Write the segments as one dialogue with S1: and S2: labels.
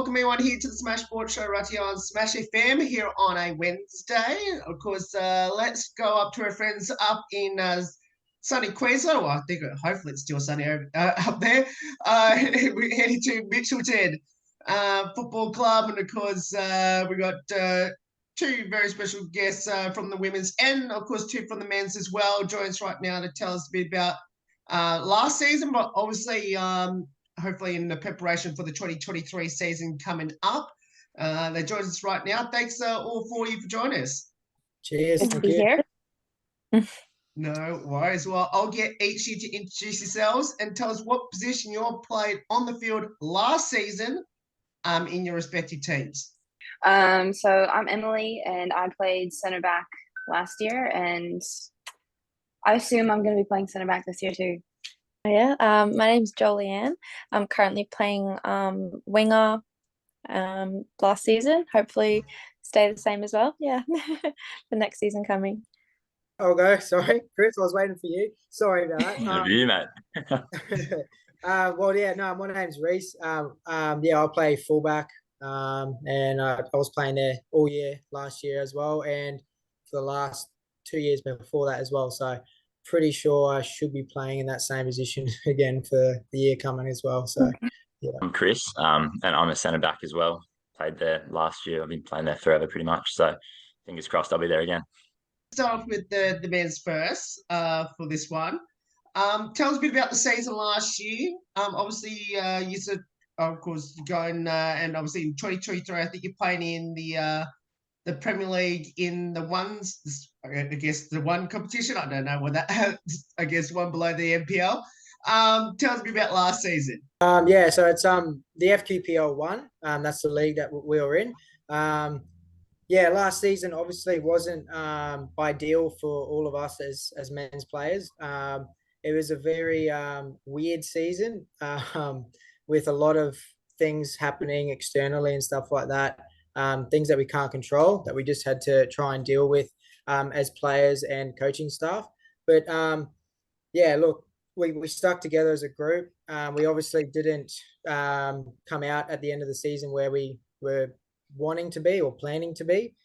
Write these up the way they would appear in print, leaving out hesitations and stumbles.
S1: welcome everyone here to the Smash Sport Show right here on Smash FM here on a Wednesday. Of course, let's go up to our friends up in sunny Queensland. Well, I think hopefully it's still sunny up there. We're heading to Mitchelton Football Club, and of course, we got two very special guests from the women's and, of course, two from the men's as well. Join us right now to tell us a bit about last season, but obviously hopefully in the preparation for the 2023 season coming up. They join us right now. Thanks all four of you for joining us.
S2: Cheers.
S3: Good to be here.
S1: No worries. Well, I'll get each of you to introduce yourselves and tell us what position you all played on the field last season in your respective teams.
S3: So I'm Emily, and I played centre back last year, and I assume I'm going to be playing centre back this year too.
S4: Yeah, my name's Jolieanne. I'm currently playing winger last season. Hopefully stay the same as well. Yeah, the next season coming.
S2: I'll go. Sorry, Chris, I was waiting for you. Sorry about that.
S5: You, mate.
S2: Well, yeah, no, my name's Reese. Yeah, I play fullback, and I was playing there all year last year as well, and for the last 2 years before that as well. So pretty sure I should be playing in that same position again for the year coming as well. So yeah.
S5: I'm Chris, and I'm a centre back as well. Played there last year. I've been playing there forever pretty much. So fingers crossed I'll be there again.
S1: Start off with the men's first for this one. Tell us a bit about the season last year. Obviously, you said, of course, going and obviously in 2023, I think you're playing in the Premier League in the ones, I guess the one competition. I don't know what that. I guess one below the NPL. Tell us a bit about last season.
S2: Yeah, so it's the FQPL 1. That's the league that we were in. Yeah, last season obviously wasn't ideal for all of us as men's players. It was a very weird season with a lot of things happening externally and stuff like that. Things that we can't control, that we just had to try and deal with as players and coaching staff. But yeah, look, we stuck together as a group. We obviously didn't come out at the end of the season where we were wanting to be or planning to be.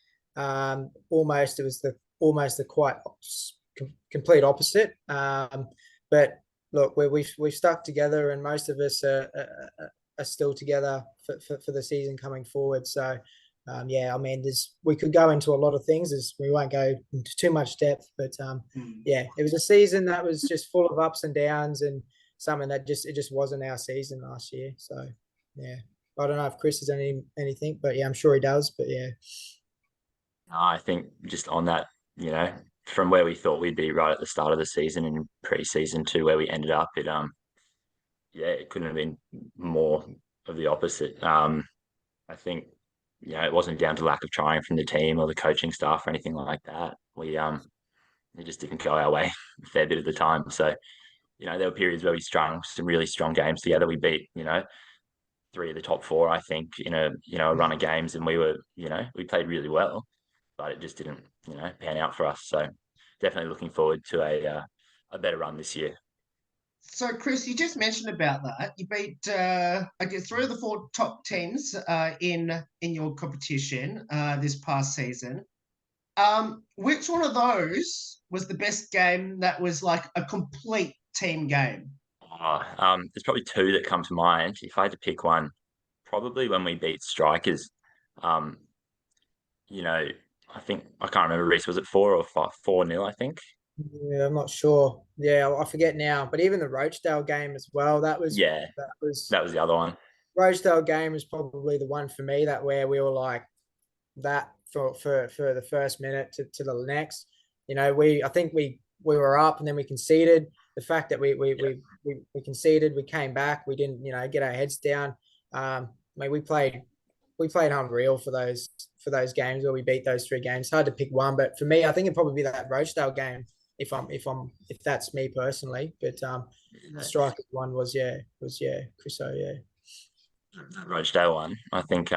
S2: Almost it was the quite complete opposite. But look, we've stuck together, and most of us are still together for the season coming forward. So yeah, I mean, we could go into a lot of things, as we won't go into too much depth, but yeah, it was a season that was just full of ups and downs, and something that it just wasn't our season last year. So yeah, I don't know if Chris has anything, but yeah, I'm sure he does. But yeah,
S5: I think just on that, from where we thought we'd be right at the start of the season and pre-season to where we ended up, it couldn't have been more of the opposite. I think, it wasn't down to lack of trying from the team or the coaching staff or anything like that. It just didn't go our way a fair bit of the time. So, there were periods where we strung some really strong games together. We beat, 3 of the top 4, I think, in a run of games, and we were, we played really well, but it just didn't, pan out for us. So definitely looking forward to a better run this year.
S1: So, Chris, you just mentioned about that. You beat, I guess, 3 of the 4 top teams in your competition this past season. Which one of those was the best game that was like a complete team game?
S5: There's probably 2 that come to mind. If I had to pick one, probably when we beat Strikers. I think, I can't remember, Reece, was it 4 or 4-0, I think?
S2: Yeah, I'm not sure. Yeah, I forget now. But even the Rochdale game as well, that was
S5: the other one.
S2: Rochdale game was probably the one for me where we were like that for the first minute to the next. I think we were up and then we conceded. The fact that we conceded, we came back, we didn't get our heads down. I mean, we played unreal for those games where we beat those 3 games. Hard to pick one, but for me, I think it'd probably be that Rochdale game if that's me personally. But the Strikers one was Chriso, yeah.
S5: That Rochdale one, I think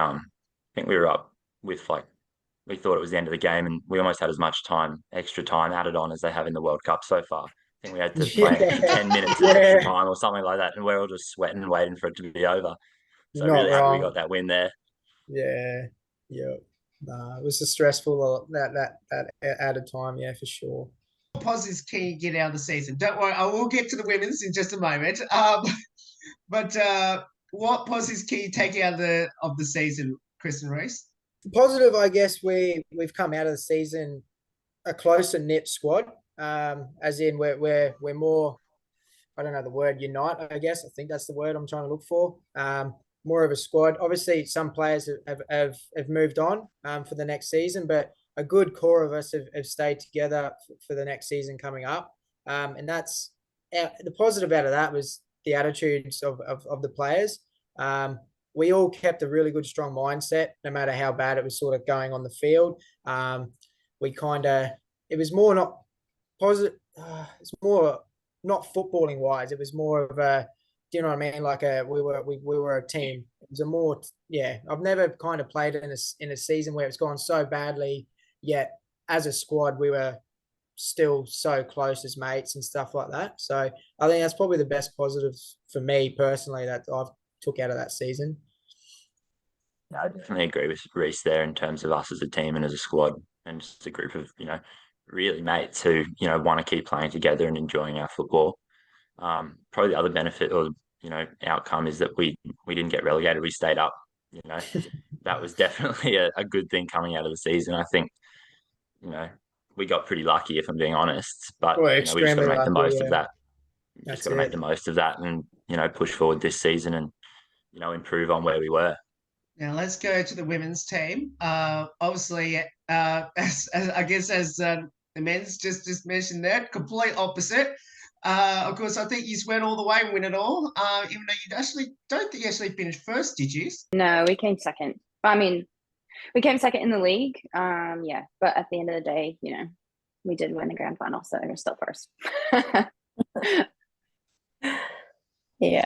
S5: we were up with we thought it was the end of the game, and we almost had as much extra time added on as they have in the World Cup so far. I think we had to play 10 minutes of extra time or something like that, and we're all just sweating and waiting for it to be over. So
S2: You're not
S5: really happy we
S2: wrong.
S5: got that win there.
S2: Yeah. Yeah. It was a stressful that added time. Yeah, for sure.
S1: What positives can you get out of the season? Don't worry, I will get to the women's in just a moment. But what positives can you take out of the season, Chris and Reese?
S2: Positive, I guess we've come out of the season a closer knit squad. As in we're more, I don't know the word, unite, I guess. I think that's the word I'm trying to look for. More of a squad. Obviously, some players have moved on for the next season, but a good core of us have stayed together for the next season coming up. And that's the positive out of that was the attitudes of the players. We all kept a really good, strong mindset, no matter how bad it was sort of going on the field. It was more not positive. It's more not footballing wise. It was more of a, do you know what I mean? Like we were a team. It was a more, yeah. I've never kind of played in a season where it's gone so badly. Yet as a squad, we were still so close as mates and stuff like that. So I think that's probably the best positives for me personally that I've took out of that season.
S5: I definitely agree with Reese there in terms of us as a team and as a squad and just a group of, really mates who, want to keep playing together and enjoying our football. Probably the other benefit or, outcome is that we didn't get relegated. We stayed up, that was definitely a good thing coming out of the season. I think, we got pretty lucky if I'm being honest, but,
S2: Well,
S5: we just got to
S2: extremely
S5: make the
S2: lucky,
S5: most of
S2: yeah.
S5: that.
S2: That's
S5: Just got to make
S2: it.
S5: the most of that and, push forward this season and, improve on where we were.
S1: Now let's go to the women's team. Obviously, as I guess as the men's just mentioned that, complete opposite. Of course, I think you went all the way and win it all. Even though don't think you actually finished first, did you?
S3: No, we came second. I mean, we came second in the league. Yeah, but at the end of the day, we did win the grand final, so we're still first.
S4: Yeah.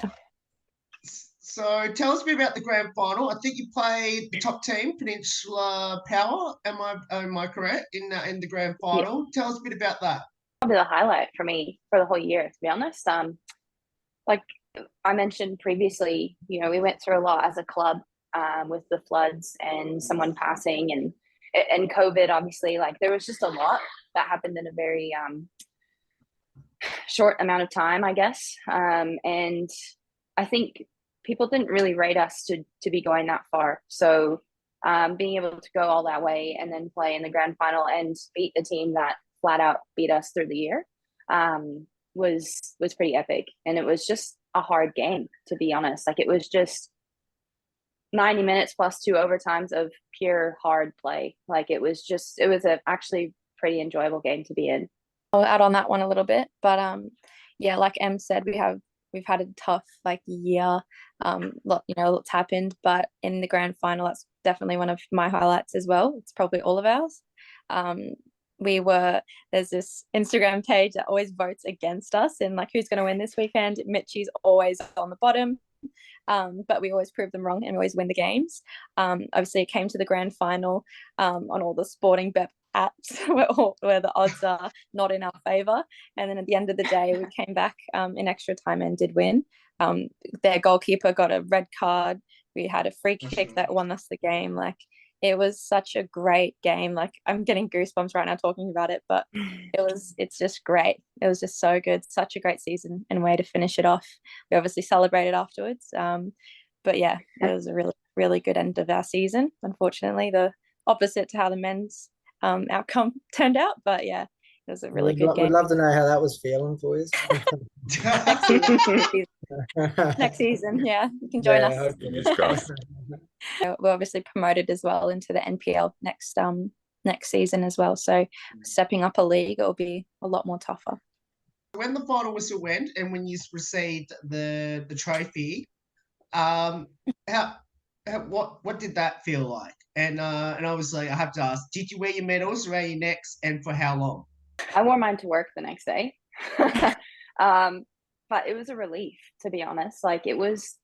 S1: So tell us a bit about the grand final. I think you played the top team, Peninsula Power. Am I correct in the grand final? Yeah. Tell us a bit about that.
S3: Probably the highlight for me for the whole year, to be honest. Like I mentioned previously, we went through a lot as a club with the floods and someone passing and COVID. Obviously, like there was just a lot that happened in a very short amount of time, I guess. And I think people didn't really rate us to be going that far. So being able to go all that way and then play in the grand final and beat the team that flat out beat us through the year was pretty epic. And it was just a hard game, to be honest. Like it was just 90 minutes plus 2 overtimes of pure hard play. Like it was a actually pretty enjoyable game to be in.
S4: I'll add on that one a little bit, but yeah, like Em said, we've had a tough year. Lots happened, but in the grand final, that's definitely one of my highlights as well. It's probably all of ours. There's this Instagram page that always votes against us and who's going to win this weekend. Mitchie's always on the bottom, but we always prove them wrong and we always win the games. Obviously, it came to the grand final on all the sporting bet apps where the odds are not in our favor, and then at the end of the day we came back in extra time and did win. Their goalkeeper got a red card. We had a free kick that won us the game. It was such a great game. I'm getting goosebumps right now talking about it, but it's just great. It was just so good. Such a great season and way to finish it off. We obviously celebrated afterwards, but yeah, it was a really, really good end of our season. Unfortunately, the opposite to how the men's outcome turned out, but yeah, it was a really good game.
S2: We'd love to know how that was feeling for you.
S4: Next season, yeah, you can join us. We're obviously promoted as well into the NPL next season as well, so stepping up a league, it'll be a lot more tougher.
S1: When the final whistle went and when you received the trophy, what did that feel like? And obviously I have to ask, did you wear your medals around your necks and for how long?
S3: I wore mine to work the next day. But it was a relief, to be honest. It was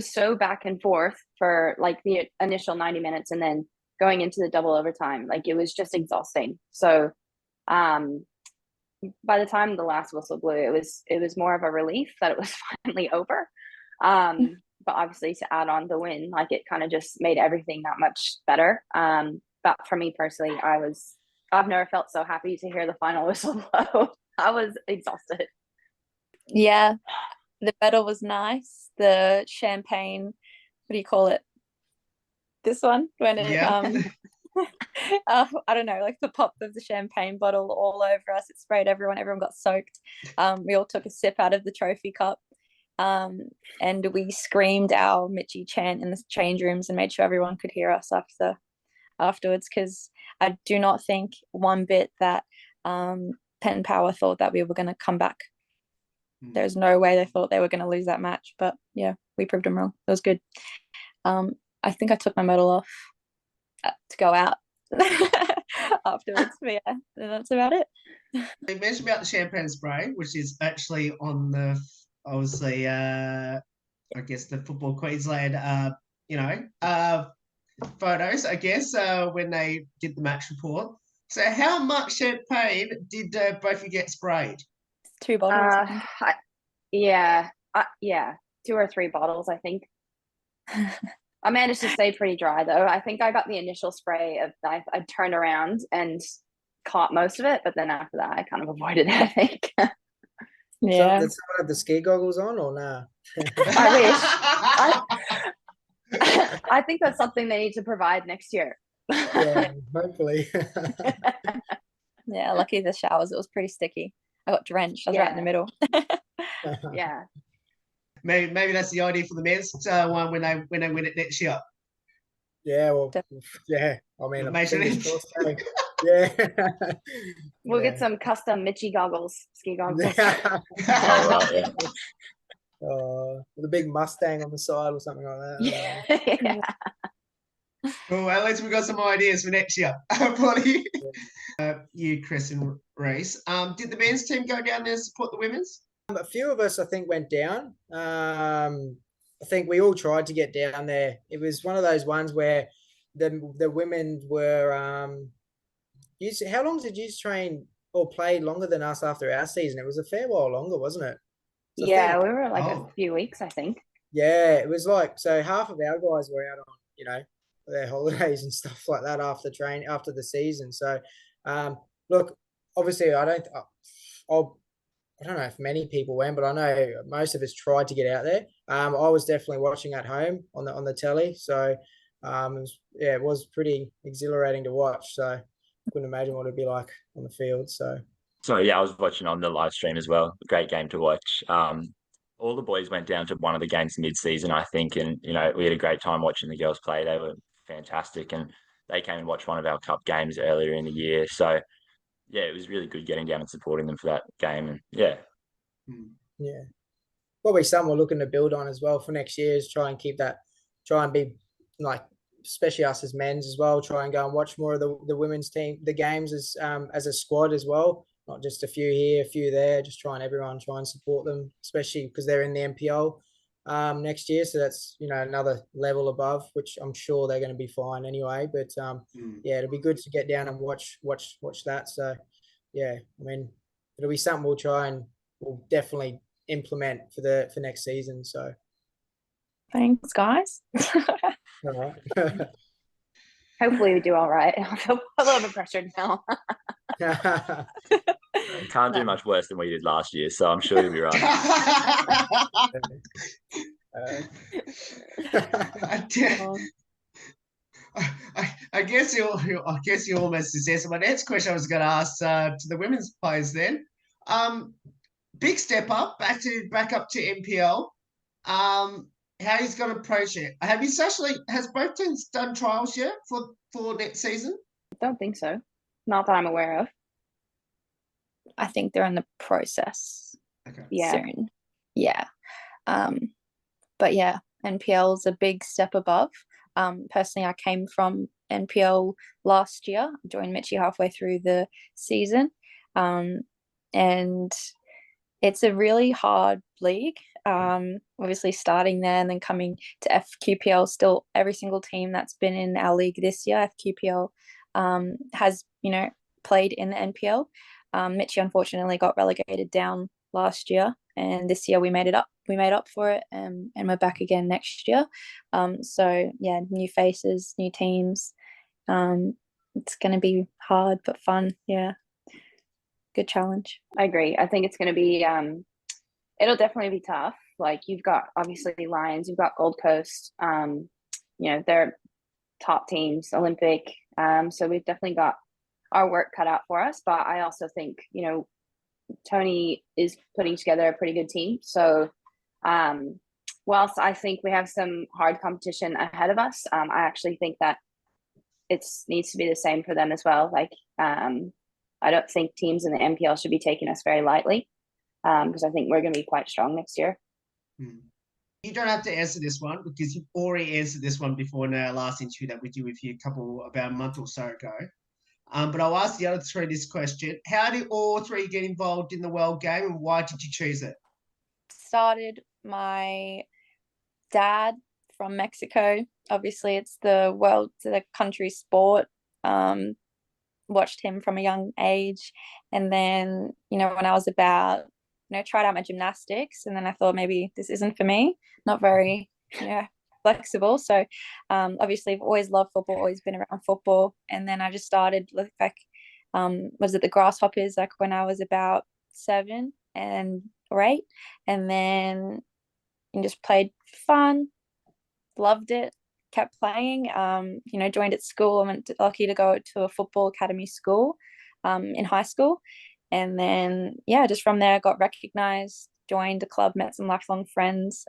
S3: so back and forth for the initial 90 minutes and then going into the double overtime. It was just exhausting. So by the time the last whistle blew, it was more of a relief that it was finally over. but obviously to add on the win, like it kind of just made everything that much better. But for me personally, I've never felt so happy to hear the final whistle blow. I was exhausted.
S4: Yeah, the medal was nice. The champagne, what do you call it? This one, when it I don't know, like the pop of the champagne bottle all over us. It sprayed everyone. Everyone got soaked. We all took a sip out of the trophy cup. And we screamed our Mitchie chant in the change rooms and made sure everyone could hear us afterwards, because I do not think one bit that Penn Power thought that we were going to come back. There's no way they thought they were going to lose that match, but yeah, we proved them wrong. It was good. I think I took my medal off to go out afterwards, but yeah, that's about it.
S1: You mentioned about the champagne spray, which is actually on the, obviously, I guess the Football Queensland, photos, I guess, when they did the match report. So how much champagne did both of you get sprayed?
S4: 2 bottles, I
S3: think. 2 or 3 bottles, I think. I managed to stay pretty dry, though. I think I got the initial spray of I turned around and caught most of it, but then after that, I kind of avoided it, I think.
S2: Yeah. So did someone have the ski goggles on or nah?
S3: I wish. I think that's something they need to provide next year.
S2: Yeah, hopefully.
S4: Yeah, lucky the showers. It was pretty sticky. I got drenched. I was right in the middle.
S3: Yeah.
S1: Maybe that's the idea for the men's one when they win it next year.
S2: Yeah, well, yeah. I mean,
S3: yeah. We'll get some custom Mitchie goggles, ski goggles.
S2: With a big Mustang on the side or something like that.
S3: Yeah.
S1: Well, at least we've got some ideas for next year. You, Chris and Reese. Did the men's team go down there to support the women's?
S2: A few of us, I think, went down. I think we all tried to get down there. It was one of those ones where the women were. How long did you train or play longer than us after our season? It was a fair while longer, wasn't it? So
S3: yeah, we were like a few weeks, I think.
S2: Yeah, it was like, so half of our guys were out on, their holidays and stuff like that after the season. So, look, obviously, I don't know if many people went, but I know most of us tried to get out there. I was definitely watching at home on the telly, so it was pretty exhilarating to watch. So I couldn't imagine what it'd be like on the field. So
S5: yeah, I was watching on the live stream as well. Great game to watch. All the boys went down to one of the games mid-season, I think, and we had a great time watching the girls play. They were fantastic, and they came and watched one of our cup games earlier in the year. So yeah, it was really good getting down and supporting them for that game. And yeah.
S2: Probably something we're looking to build on as well for next year is try and be like, especially us as men's as well, try and go and watch more of the women's team, the games as a squad as well, not just a few here, a few there, just try and support them, especially because they're in the NPL next year. So that's, another level above, which I'm sure they're going to be fine anyway. But yeah, it'll be good to get down and watch that. So yeah, I mean, it'll be something we'll definitely implement for next season. So
S4: thanks, guys.
S2: All right.
S3: Hopefully we do all right. I feel a little bit pressured now.
S5: You can't do much worse than we did last year, so I'm sure you'll be right.
S1: I guess you almost just answered my next question. I was going to ask to the women's players then. Big step up, back up to NPL. How he's going to approach it? Has both teams done trials yet for next season?
S3: I don't think so. Not that I'm aware of.
S4: I think they're in the process.
S1: Okay.
S4: Soon. Yeah. But yeah, NPL is a big step above. Personally, I came from NPL last year. I joined Mitchie halfway through the season. And it's a really hard league. Obviously starting there and then coming to FQPL, still every single team that's been in our league this year, FQPL, has, played in the NPL. Mitchie unfortunately got relegated down last year, and this year we made it up. we made up for it, and we're back again next year. So yeah, new faces, new teams. It's going to be hard but fun. Yeah, good challenge.
S3: I agree. I think it's going to be it'll definitely be tough. Like, you've got obviously Lions, you've got Gold Coast. They're top teams, Olympic. So we've definitely got our work cut out for us. But I also think, Tony is putting together a pretty good team. So whilst I think we have some hard competition ahead of us, I actually think that it needs to be the same for them as well. Like, I don't think teams in the NPL should be taking us very lightly, because I think we're going to be quite strong next year.
S1: You don't have to answer this one because you've already answered this one before in our last interview that we did with you about a month or so ago. But I'll ask the other three this question. How did all three get involved in the World Game, and why did you choose it?
S4: Started my dad from Mexico. Obviously, it's the country sport. Watched him from a young age. And then, when I was about, tried out my gymnastics, and then I thought maybe this isn't for me. Not very, flexible. So obviously I've always loved football, always been around football. And then I just started was it the Grasshoppers, like when I was about 7 or 8, and then just played for fun, loved it, kept playing. Joined at school. I went lucky to go to a football academy school in high school, and then just from there I got recognized, joined a club, met some lifelong friends,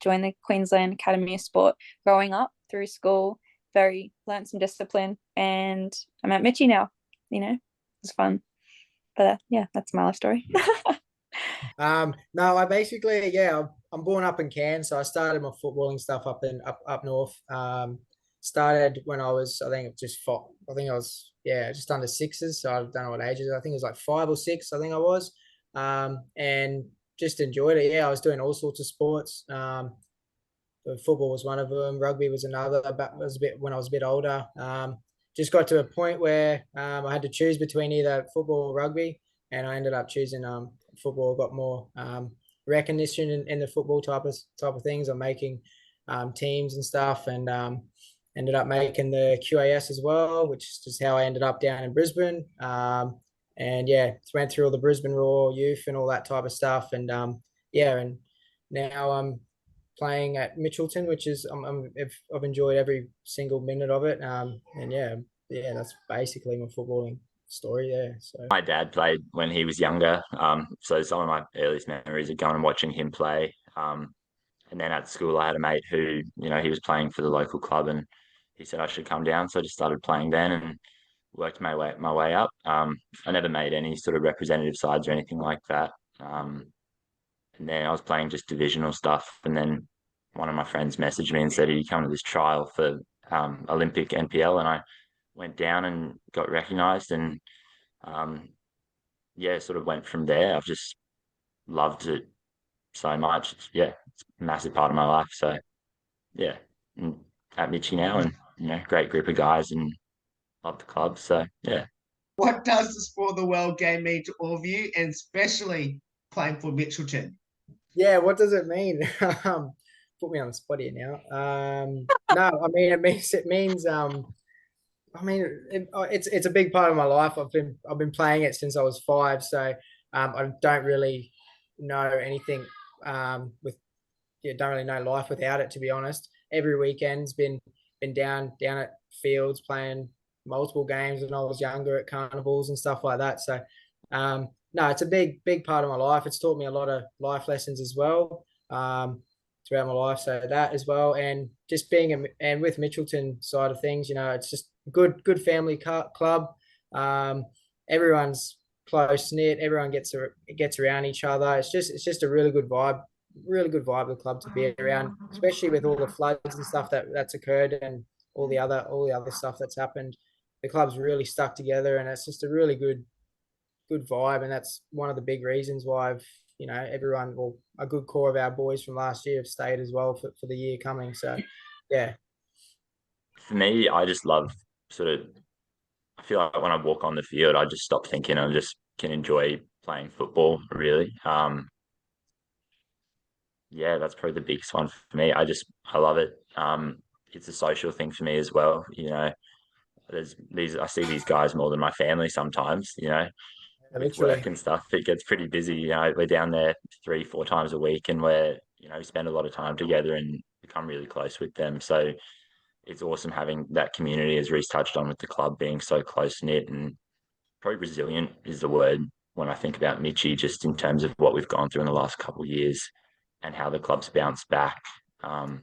S4: joined the Queensland Academy of Sport growing up through school, learned some discipline, and I'm at Mitchie now. It was fun. But that's my life story.
S2: No, I basically, I'm born up in Cairns, so I started my footballing stuff up north. Started when I was, I think just just under 6s, so I don't know what age it is. I think it was like 5 or 6, I think I was. And just enjoyed it. I was doing all sorts of sports. Football was one of them. Rugby was another. When I was a bit older. Just got to a point where I had to choose between either football or rugby, and I ended up choosing football. Got more recognition in the football type of things. I'm making teams and stuff, and ended up making the QAS as well, which is just how I ended up down in Brisbane. And went through all the Brisbane Raw youth and all that type of stuff, and and now I'm playing at Mitchelton, which is I've enjoyed every single minute of it. That's basically my footballing story there. So
S5: my dad played when he was younger, so some of my earliest memories are going and watching him play. And then at school, I had a mate who, he was playing for the local club, and he said I should come down. So I just started playing then and worked my way up. I never made any sort of representative sides or anything like that. And then I was playing just divisional stuff. And then one of my friends messaged me and said, "You come to this trial for Olympic NPL?" And I went down and got recognised, and sort of went from there. I've just loved it so much. It's a massive part of my life. So and at Mitchie now, and great group of guys, and love the club. So
S1: What does the Sport of the World Game mean to all of you, and especially playing for Mitchelton?
S2: What does it mean? Put me on the spot here now. No, I mean it means it's a big part of my life. I've been playing it since I was 5, so I don't really know anything don't really know life without it, to be honest. Every weekend's been down at fields playing multiple games when I was younger at carnivals and stuff like that. So no, it's a big part of my life. It's taught me a lot of life lessons as well throughout my life. So that as well, and just being and with Mitchelton side of things, it's just good family club. Everyone's close knit. Everyone gets around each other. It's just a really good vibe of the club to be around, especially with all the floods and stuff that's occurred and all the other stuff that's happened. The club's really stuck together, and it's just a really good vibe, and that's one of the big reasons why everyone, well, a good core of our boys from last year have stayed as well for the year coming. So
S5: for me, I just love I feel like when I walk on the field, I just stop thinking and just can enjoy playing football, really. yeah, that's probably the biggest one for me. I love it. It's a social thing for me as well. I see these guys more than my family sometimes, with
S2: Literally.
S5: work and stuff. It gets pretty busy. We're down there 3-4 times a week, and we spend a lot of time together and become really close with them. So it's awesome having that community, as Reece touched on, with the club being so close knit, and probably resilient is the word when I think about Mitchie, just in terms of what we've gone through in the last couple of years and how the club's bounced back. Um,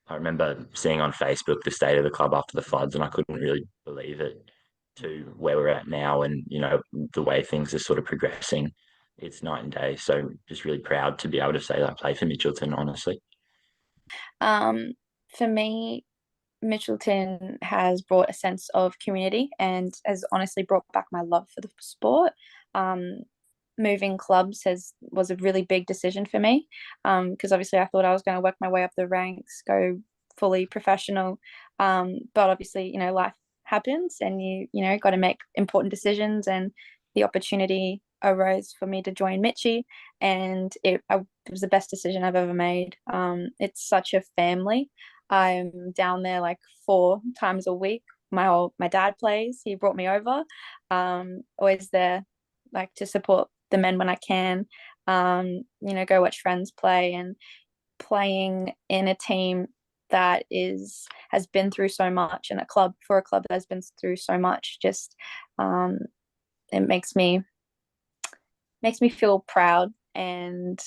S5: I remember seeing on Facebook the state of the club after the floods, and I couldn't really believe it, to where we're at now, and the way things are sort of progressing. It's night and day. So just really proud to be able to say that I play for Mitchelton, honestly.
S4: For me, Mitchelton has brought a sense of community and has honestly brought back my love for the sport. Moving clubs was a really big decision for me, because obviously I thought I was going to work my way up the ranks, go fully professional, but obviously life happens, and you got to make important decisions, and the opportunity arose for me to join Mitchie, and it was the best decision I've ever made. It's such a family. I'm down there like 4 times a week. My dad plays. He brought me over. Always there, like, to support the men when I can. Go watch friends play, and playing in a team that has been through so much, and a club that has been through so much. Just it makes me feel proud, and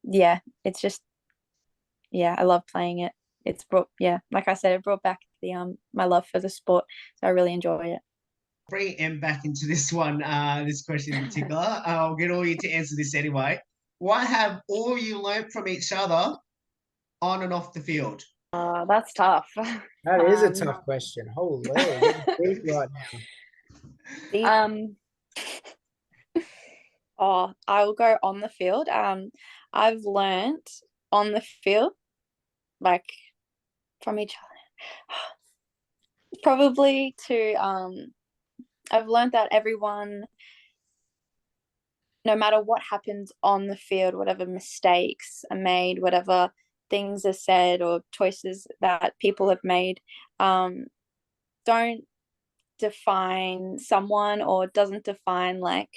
S4: it's just, I love playing it. It's brought, like I said, it brought back the my love for the sport, so I really enjoy it.
S1: Bring Em back into this one, this question in particular. I'll get all you to answer this anyway. What have all you learnt from each other on and off the field?
S3: That's tough.
S2: That is a tough question. Holy, deep right now.
S4: I will go on the field. I've learnt on the field, like, from each other, probably to I've learnt that everyone, no matter what happens on the field, whatever mistakes are made, whatever things are said or choices that people have made, don't define someone, or doesn't define, like,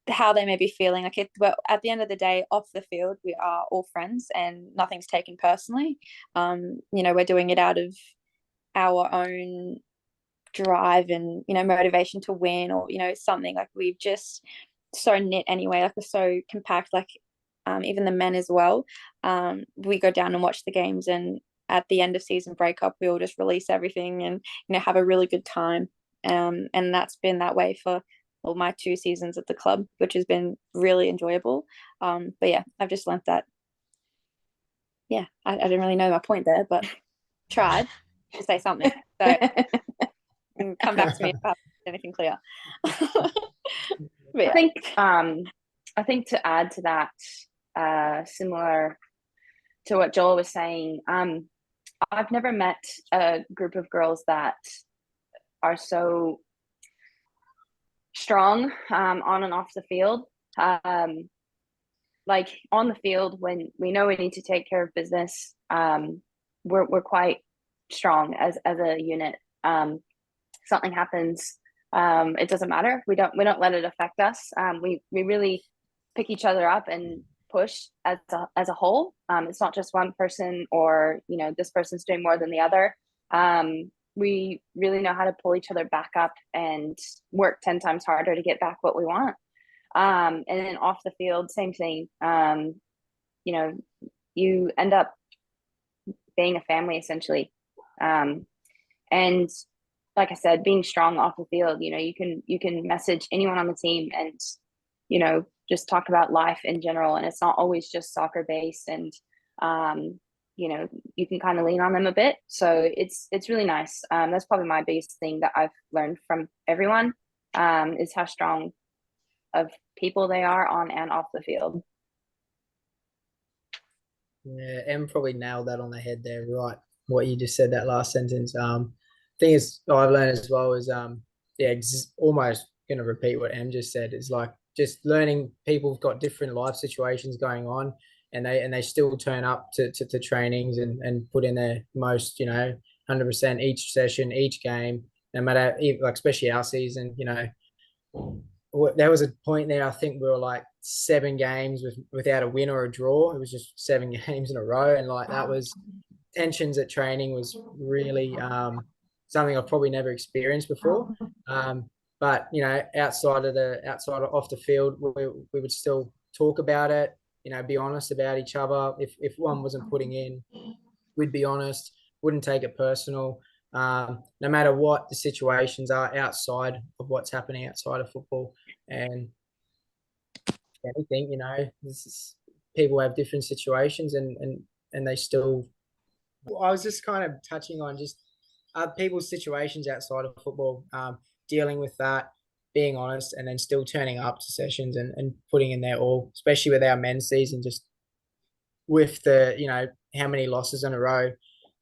S4: how they may be feeling. Like, but at the end of the day, off the field, we are all friends, and nothing's taken personally. We're doing it out of our own drive and motivation to win, or something. Like, we've just so knit anyway, like, we're so compact, like, even the men as well. We go down and watch the games, and at the end of season breakup, we all just release everything and have a really good time. And that's been that way for all my 2 seasons at the club, which has been really enjoyable. But yeah, I've just learnt that. Yeah, I didn't really know my point there, but tried to say something. So come back to me if I have anything clear.
S3: Yeah. I think to add to that, similar to what Joel was saying, I've never met a group of girls that are so strong on and off the field. Like, on the field, when we know we need to take care of business, we're quite strong as a unit. Something happens, it doesn't matter. We don't let it affect us. We really pick each other up and push as a whole. It's not just one person, or this person's doing more than the other. We really know how to pull each other back up and work 10 times harder to get back what we want. And then off the field, same thing. You end up being a family, essentially. And like I said, being strong off the field, you can message anyone on the team and, just talk about life in general. And it's not always just soccer based, and, you can kind of lean on them a bit. So it's really nice. That's probably my biggest thing that I've learned from everyone, is how strong of people they are on and off the field.
S2: Yeah, Em probably nailed that on the head there, right? What you just said, that last sentence. Thing is, I've learned as well is, almost going to repeat what Em just said, is like, just learning people have got different life situations going on, and they still turn up to trainings and put in their most, 100% each session, each game, no matter, like, especially our season, there was a point there, I think we were like 7 games without a win or a draw. It was just 7 games in a row. And like, that was tensions at training was really something I've probably never experienced before. But, outside off the field, we would still talk about it, be honest about each other. If one wasn't putting in, we'd be honest, wouldn't take it personal. No matter what the situations are outside of what's happening outside of football. And anything, people have different situations and they still, I was just kind of touching on just people's situations outside of football, dealing with that, being honest, and then still turning up to sessions and putting in their all, especially with our men's season, just with the, how many losses in a row,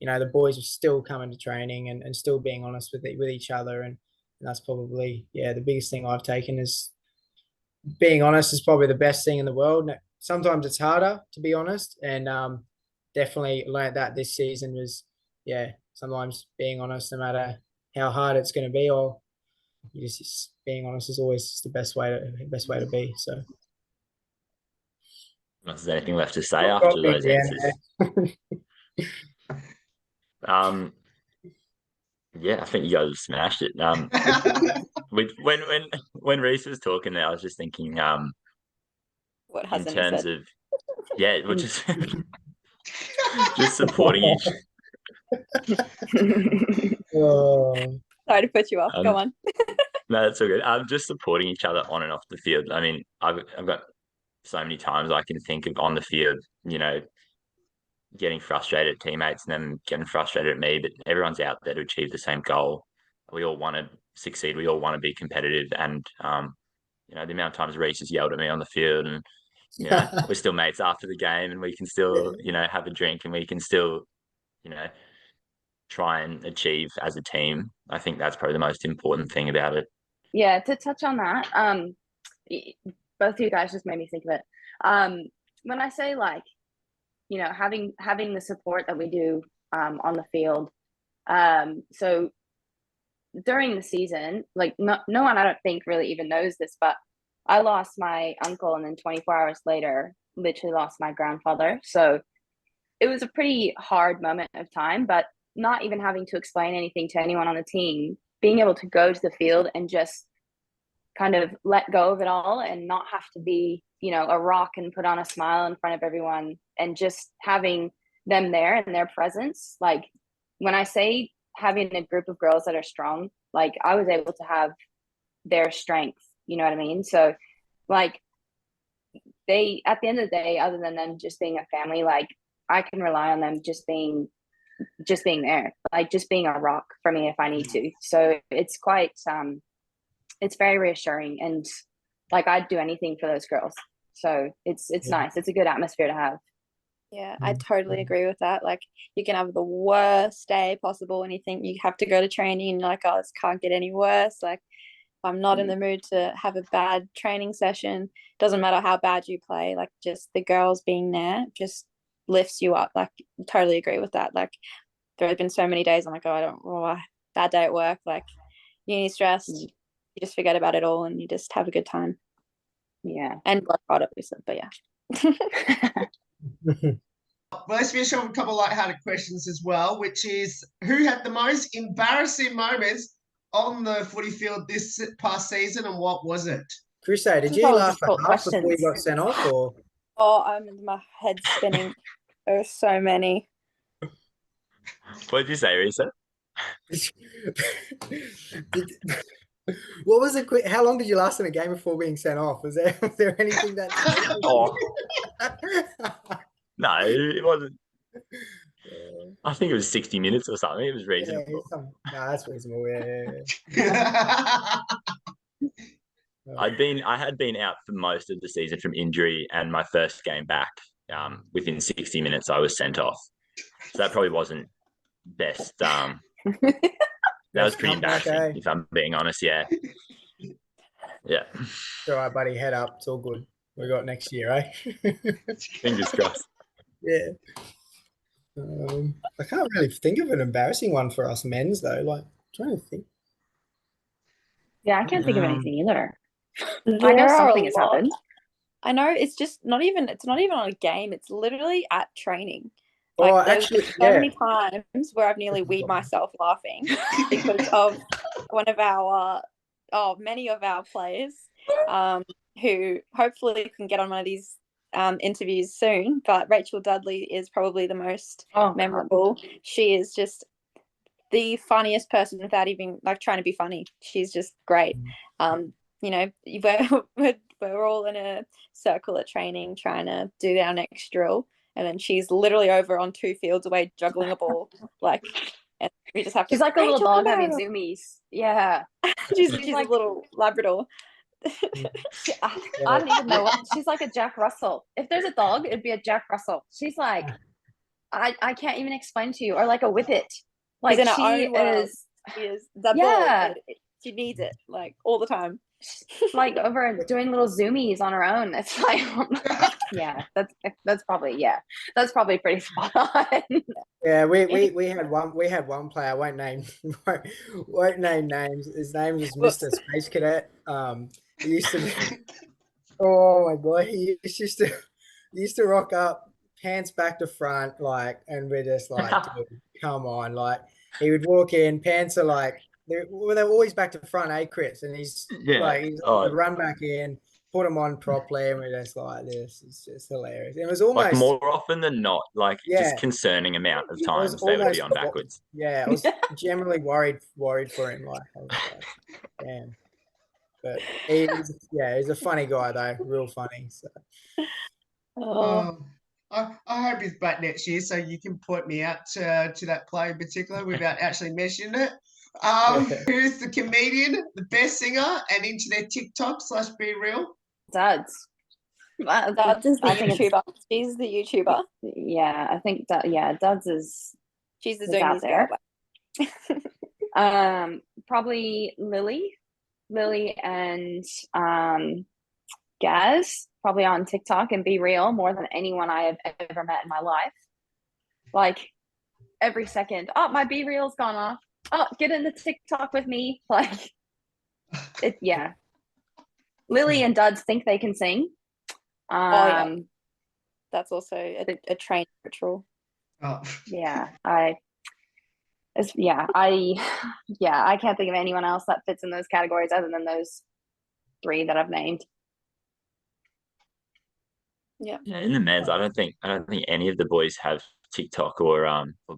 S2: the boys are still coming to training and still being honest with each other. And that's probably, the biggest thing I've taken is being honest is probably the best thing in the world. Sometimes it's harder, to be honest. And definitely learned that this season was, sometimes being honest, no matter how hard it's going to be, or just being honest is always the best way to be. So.
S5: Not there's anything left to say after those answers. I think you guys have smashed it. When Reese was talking there, I was just thinking,
S4: What
S5: in
S4: hasn't
S5: terms
S4: said?
S5: of, we're just just supporting each.
S4: Sorry to put you off. Go on.
S5: No, that's all good. Just supporting each other on and off the field. I mean, I've got so many times I can think of on the field, getting frustrated at teammates and them getting frustrated at me, but everyone's out there to achieve the same goal. We all want to succeed. We all want to be competitive. And, the amount of times Reese has yelled at me on the field and, we're still mates after the game and we can still, have a drink and we can still, try and achieve as a team. I think that's probably the most important thing about it.
S3: Yeah, to touch on that, both of you guys just made me think of it. When I say, like, having the support that we do on the field. So during the season, like no one, I don't think, really even knows this, but I lost my uncle, and then 24 hours later, literally lost my grandfather. So it was a pretty hard moment of time, but not even having to explain anything to anyone on the team, being able to go to the field and just kind of let go of it all and not have to be, a rock and put on a smile in front of everyone, and just having them there and their presence. Like, when I say having a group of girls that are strong, like, I was able to have their strength, you know what I mean? So, like, they, at the end of the day, other than them just being a family, like, I can rely on them just being there, like, just being a rock for me if I need to. So it's quite, it's very reassuring, and like, I'd do anything for those girls. So it's nice. It's a good atmosphere to have.
S4: Yeah, I totally agree with that. Like, you can have the worst day possible and you think you have to go to training and you're like, oh, this can't get any worse. Like, if I'm not in the mood to have a bad training session, doesn't matter how bad you play, like, just the girls being there just lifts you up. Like, totally agree with that. Like, there have been so many days I'm like, bad day at work, like, uni stressed, you just forget about it all and you just have a good time.
S3: Yeah.
S4: And work hard, obviously, but yeah.
S1: Well, let's finish off with a couple of lighthearted questions as well, which is, who had the most embarrassing moments on the footy field this past season, and what was it?
S2: Crusade, did you last a half before you got sent off, or?
S4: Oh, my head's spinning. There's so many.
S5: What did you say, Risa?
S2: What was it? How long did you last in a game before being sent off? Was there anything that?
S5: No, it wasn't. I think it was 60 minutes or something. It was reasonable.
S2: No, that's reasonable. Yeah.
S5: I had been out for most of the season from injury, and my first game back, within 60 minutes, I was sent off. So that probably wasn't best. That was pretty embarrassing, if I'm being honest. Yeah. Yeah.
S2: It's all right, buddy. Head up. It's all good. We got next year, eh?
S5: Fingers crossed.
S2: Yeah. I can't really think of an embarrassing one for us men's though. Like, trying to think.
S3: Yeah, I can't think of anything either. I know
S4: There are
S3: something
S4: a
S3: has
S4: lot.
S3: happened.
S4: I know it's just not even on a game. It's literally at training.
S2: Oh,
S4: Like there's
S2: actually,
S4: so
S2: yeah.
S4: many times where I've nearly weed myself laughing because of one of our many of our players who hopefully can get on one of these interviews soon. But Rachel Dudley is probably the most memorable. She is just the funniest person without even like trying to be funny. She's just great. You know, we're all in a circle at training trying to do our next drill, and then she's literally over on 2 fields away juggling a ball, like, and we just have to.
S3: She's like a little dog having
S4: Barrow.
S3: zoomies. Yeah,
S4: she's
S3: like
S4: a little Labrador.
S3: I don't even know what she's like. A Jack Russell. If there's a dog, it'd be a Jack Russell. She's like, I can't even explain to you, or like a whippet. Like
S4: in her
S3: she
S4: own world.
S3: is.
S4: She is that
S3: Yeah.
S4: ball. She needs it like all the time.
S3: Like over and doing little zoomies on her own. It's like, yeah, that's probably pretty spot on.
S2: Yeah, we had one player. I won't name won't name names. His name was Mr. Space Cadet. He used to. Oh my god, he used to rock up, pants back to front, like, and we're just like, dude, come on, like, he would walk in, pants are like, they're always back to front, eh, Chris? And he's he'd run back in, put them on properly, and we're just like, this is just hilarious. It was almost
S5: like more often than not, like just concerning amount of times they would be on backwards.
S2: Yeah, I was generally worried for him, like, I was like, damn. But he's a funny guy though, real funny. So.
S1: I hope he's back next year so you can point me out to that player in particular without actually mentioning it. Who's the comedian, the best singer, and into their TikTok/Be Real?
S3: Duds.
S4: Duds is the YouTuber. She's the YouTuber.
S3: Yeah, I think Duds is.
S4: She's the Zoomies girl.
S3: Probably Lily and Gaz, probably on TikTok and Be Real more than anyone I have ever met in my life. Like every second, oh, my Be Real's gone off. Oh, get in the TikTok with me. Like it, yeah. Lily and Duds think they can sing.
S4: That's also a trained ritual.
S3: Yeah, I can't think of anyone else that fits in those categories other than those 3 that I've named.
S5: Yeah, in the men's, I don't think any of the boys have TikTok or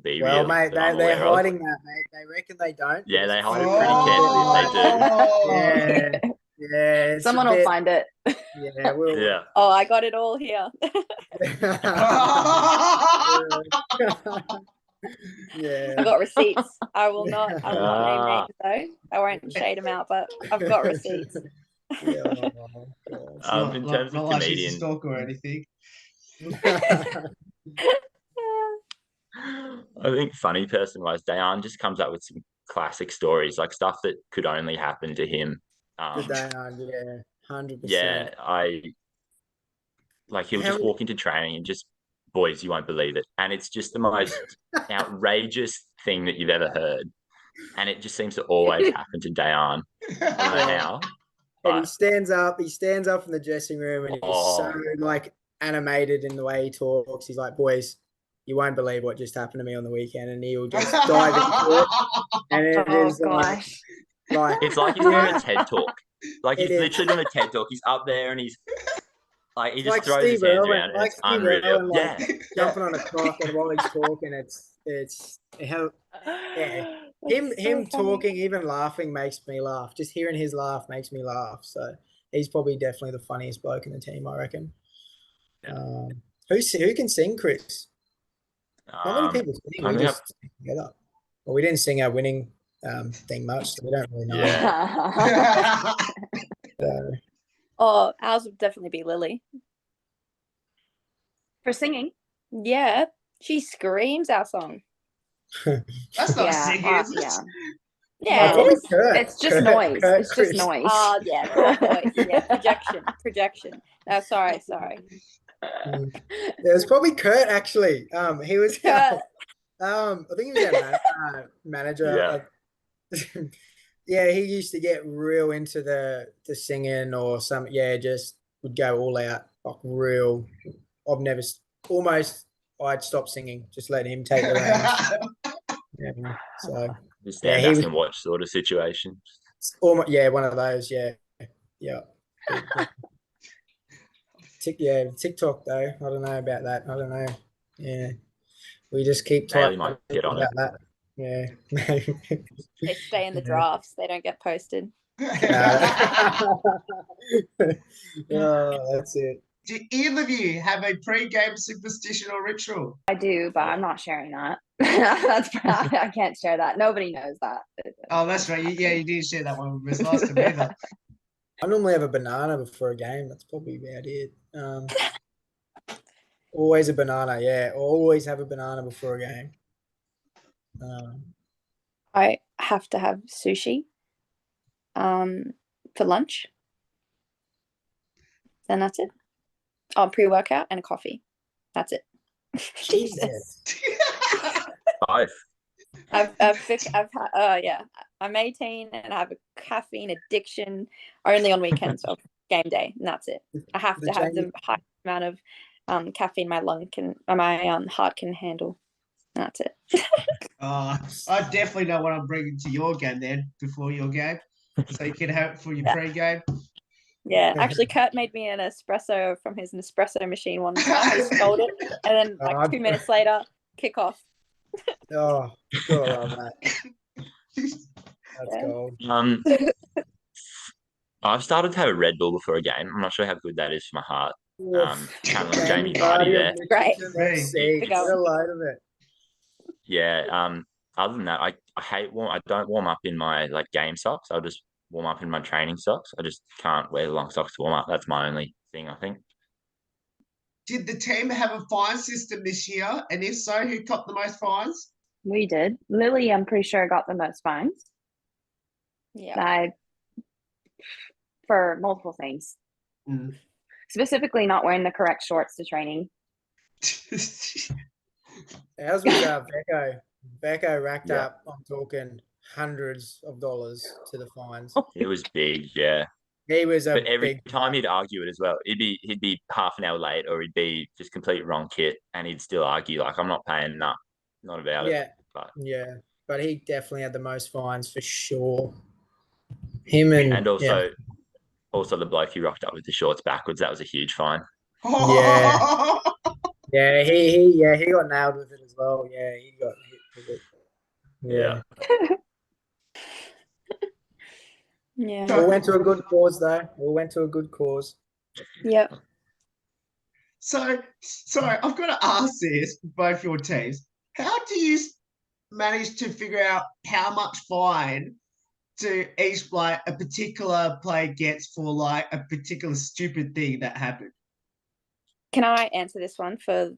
S5: Be Real.
S2: Well, mate, they're hiding that, mate. They reckon they don't.
S5: Yeah, they hide it pretty carefully if they do.
S2: Yeah,
S3: someone will find it.
S2: Yeah,
S5: yeah.
S4: Oh, I got it all here.
S2: Yeah,
S4: I've got receipts. I will not name names though. I won't shade them out, but I've got receipts.
S2: Yeah,
S5: in terms of
S1: like
S5: comedian,
S1: she's a stalker or anything.
S5: I think funny person wise, Dayan just comes up with some classic stories, like stuff that could only happen to him.
S2: Dayan, yeah, 100%.
S5: Yeah, he'll just walk into training and just, boys, you won't believe it, and it's just the most outrageous thing that you've ever heard, and it just seems to always happen to Dayan. I don't know how.
S2: And he stands up in the dressing room, and he's so like animated in the way he talks. He's like, boys, you won't believe what just happened to me on the weekend, and he'll just dive into it. And it is
S3: gosh.
S5: Like it's like he's doing a TED talk. Like he's literally doing a TED talk. He's up there and he's like, he just
S2: like
S5: throws
S2: Steve
S5: his hands
S2: Irwin,
S5: around.
S2: like
S5: it's
S2: Steve
S5: unreal.
S2: Irwin, like, jumping on a clock, and while he's talking, him talking, even laughing makes me laugh. Just hearing his laugh makes me laugh. So he's probably definitely the funniest bloke in the team, I reckon.
S5: Yeah.
S2: Who can sing, Chris? Not many people sing. We just sing together. Well, we didn't sing our winning thing much, so we don't really know.
S5: Yeah.
S4: Ours would definitely be Lily.
S3: For singing?
S4: Yeah. She screams our song.
S1: That's not singing, is it?
S3: Yeah.
S4: Yeah,
S2: probably
S4: it is.
S2: Kurt.
S3: It's just
S2: Kurt-
S3: noise.
S2: Kurt
S3: It's just
S2: Chris.
S3: noise.
S4: Oh yeah, poor voice. Yeah, projection. Oh, sorry.
S2: It was probably Kurt actually. He was
S4: Kurt.
S2: I think he was our manager.
S5: Yeah.
S2: Yeah, he used to get real into the singing or some. Yeah, just would go all out, like real. I've never almost. I'd stop singing, just let him take the reins. Yeah, so
S5: Just
S2: yeah,
S5: stand
S2: he
S5: back
S2: was
S5: and watch sort of situation.
S2: almost one of those. Yeah. TikTok though. I don't know about that. I don't know. Yeah, we just keep
S5: Bailey
S2: typing
S5: might get on it.
S2: about that. Yeah.
S4: They stay in the
S2: Yeah.
S4: drafts. They don't get posted.
S2: Oh, that's it.
S1: Do either of you have a pre-game superstition or ritual?
S3: I do, but I'm not sharing that. I can't share that. Nobody knows that.
S1: Oh, that's right. Yeah, you did share that one with us last time either.
S2: I normally have a banana before a game. That's probably about it. Always a banana. Yeah, always have a banana before a game.
S4: I have to have sushi for lunch. Then that's it. Oh, pre-workout and a coffee. That's it.
S2: Jesus.
S5: Both.
S4: I'm 18 and I have a caffeine addiction only on weekends of game day, and that's it. I have to have the high amount of caffeine my heart can handle. That's it.
S1: I definitely know what I'm bringing to your game then before your game, so you can have it for your pre-game.
S4: Yeah, actually, Kurt made me an espresso from his Nespresso machine one time. He stole it, and then 2 minutes later, kick off.
S2: Oh, gotta love that. That's gold.
S5: I've started to have a Red Bull before a game. I'm not sure how good that is for my heart. Kind of like Jamie
S2: Vardy
S5: Vardy there.
S4: Right.
S2: Get a load of it.
S5: Yeah. Other than that, I hate I don't warm up in my like game socks. I'll just warm up in my training socks. I just can't wear long socks to warm up. That's my only thing, I think.
S1: Did the team have a fine system this year? And if so, who copped the most fines?
S3: We did. Lily, I'm pretty sure, got the most fines.
S4: Yeah.
S3: For multiple things. Specifically not wearing the correct shorts to training.
S2: Ours was Becco. Becco racked up, I'm talking hundreds of dollars to the fines.
S5: It was big, yeah.
S2: He was
S5: but every time he'd argue it as well. He'd be half an hour late, or he'd be just complete wrong kit, and he'd still argue like, I'm not paying, not about it.
S2: But he definitely had the most fines for sure. Him and
S5: also the bloke who rocked up with the shorts backwards, that was a huge fine.
S2: Yeah, he got nailed with it as well. Yeah, he got hit with it. Yeah.
S4: Yeah.
S2: We went to a good cause though. We went to a good cause.
S4: Yep.
S1: So, sorry, I've got to ask this, both your teams. How do you manage to figure out how much fine to each like a particular player gets for like a particular stupid thing that happened?
S4: Can I answer this one for?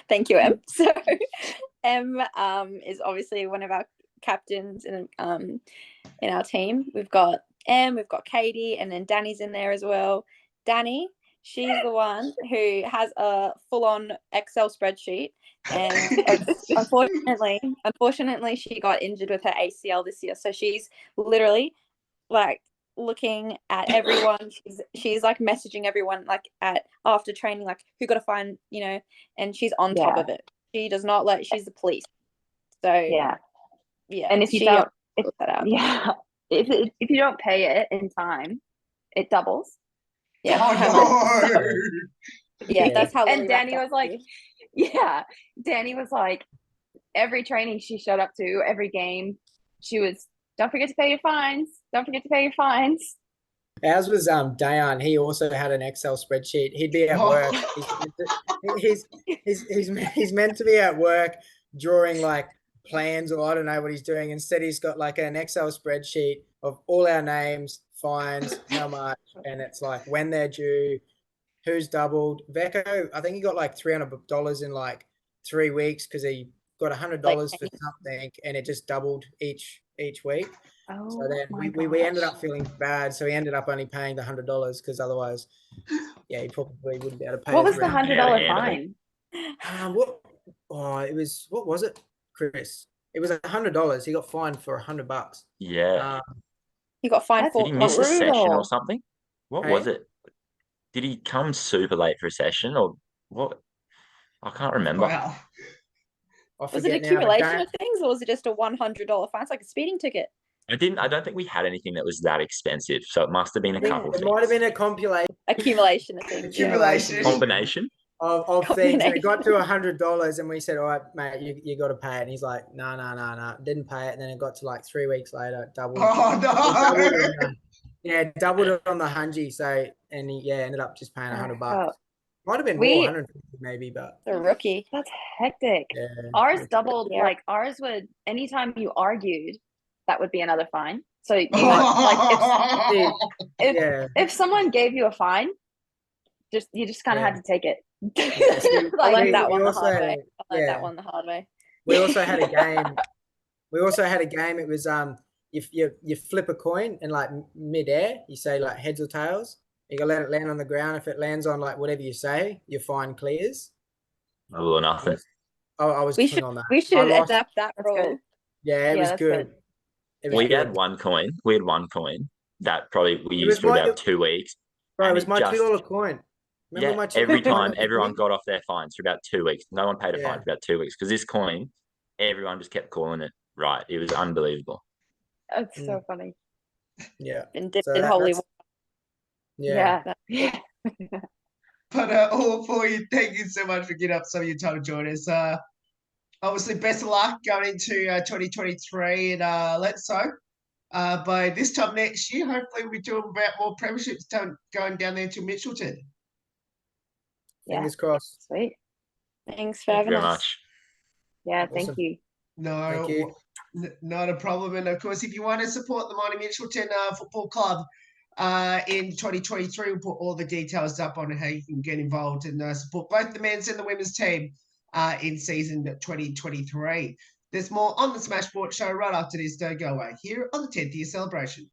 S4: Thank you, Em. So, Em is obviously one of our captains in our team. We've got Em, we've got Katie, and then Danny's in there as well. Danny, she's the one who has a full-on Excel spreadsheet, and unfortunately, she got injured with her ACL this year. So she's literally like looking at everyone. She's like messaging everyone like at after training, like who got to find, and she's on top of it. She does not she's the police. So yeah.
S3: And if you don't, if you don't pay it in time, it doubles.
S1: Yeah.
S4: That's how.
S3: And Danny was like, Danny was like, every training she showed up to, every game, she was, don't forget to pay your fines. Don't forget to pay your fines.
S2: Ours was Dayan. He also had an Excel spreadsheet. He'd be at work. He's meant to be at work drawing like plans, or I don't know what he's doing. Instead, he's got like an Excel spreadsheet of all our names, fines, how much, and it's like when they're due, who's doubled. Vecco, I think he got like $300 in like 3 weeks because he got $100 for something, and it just doubled each week.
S3: Oh,
S2: So then
S3: my
S2: we ended
S3: gosh.
S2: up feeling bad. So we ended up only paying the $100 because otherwise, yeah, he probably wouldn't be able to pay.
S3: What
S2: his
S3: was the
S2: rent.
S3: $100 fine?
S2: What was it, Chris? It was $100. He got fined for $100.
S5: Yeah.
S4: You got fined
S3: That's
S4: for
S5: Did he miss a session
S3: brutal.
S5: or something? What
S2: Hey?
S5: was it? Did he come super late for a session or what? I can't remember.
S1: Wow.
S2: I
S4: Was it
S2: forget now.
S4: accumulation of things, or was it just a $100 fine? It's like a speeding ticket.
S5: I don't think we had anything that was that expensive. So it must have been a couple
S2: It might have
S5: things.
S2: been a
S4: Accumulation of things. Yeah.
S1: Accumulation.
S5: Combination.
S2: of things. And it got to
S4: Combination.
S2: $100, and we said, "All right, mate, you got to pay it." And he's like, "No, didn't pay it." And then it got to like 3 weeks later, doubled.
S1: Oh no.
S2: Doubled it on the Hungy. So and he ended up just paying $100.
S3: Oh,
S2: Might have been more, 150 maybe, but
S4: The rookie.
S3: that's hectic.
S2: yeah.
S3: Ours doubled.
S4: Yeah.
S3: Like ours would. Anytime you argued, that would be another fine. So you like if someone gave you a fine, you just kind of had to take it.
S4: I learned
S3: Like,
S4: that
S2: we
S4: one the
S2: also-
S4: hard way. I learned
S2: yeah.
S4: that one the hard way.
S2: We also had a game. It was you flip a coin and like mid-air, you say like heads or tails. You gotta let it land on the ground. If it lands on like whatever you say, your fine clears.
S5: Little or nothing.
S2: I was
S4: We
S2: king on that.
S4: We
S2: I
S4: should
S2: lost.
S4: adapt that
S3: That's
S4: rule.
S3: good.
S2: Yeah, it was
S3: that's
S2: good.
S3: good.
S2: It was
S5: We
S2: good.
S5: had one coin. That probably we
S2: It
S5: used
S2: was
S5: for
S2: my-
S5: about 2 weeks.
S2: Bro, it
S5: and
S2: was my $2 coin. Remember my $2
S5: every
S2: coin?
S5: time everyone got off their fines for about 2 weeks. No one paid a fine
S2: Yeah.
S5: for about 2 weeks because this coin, everyone just kept calling it right. It was unbelievable.
S3: That's so funny.
S2: Yeah.
S4: And dipped
S2: So
S4: in holy
S2: that's-
S4: water.
S3: Yeah.
S1: But all for you, thank you so much for getting up some of your time to join us. Obviously, best of luck going into 2023, and let's hope by this time next year, hopefully, we'll be doing about more premierships going down there to Mitchelton.
S2: Fingers crossed.
S3: Sweet.
S4: Thanks for
S5: Thank you
S4: having
S5: very
S4: us.
S5: much.
S3: Yeah.
S2: Awesome.
S3: Thank you.
S1: No,
S2: Thank you.
S1: Not a problem. And of course, if you want to support the Mighty Mitchelton Football Club in 2023, we'll put all the details up on how you can get involved and support both the men's and the women's team in season 2023. There's more on the Smash Sport Show right after this. Don't go away here on the 10th year celebration.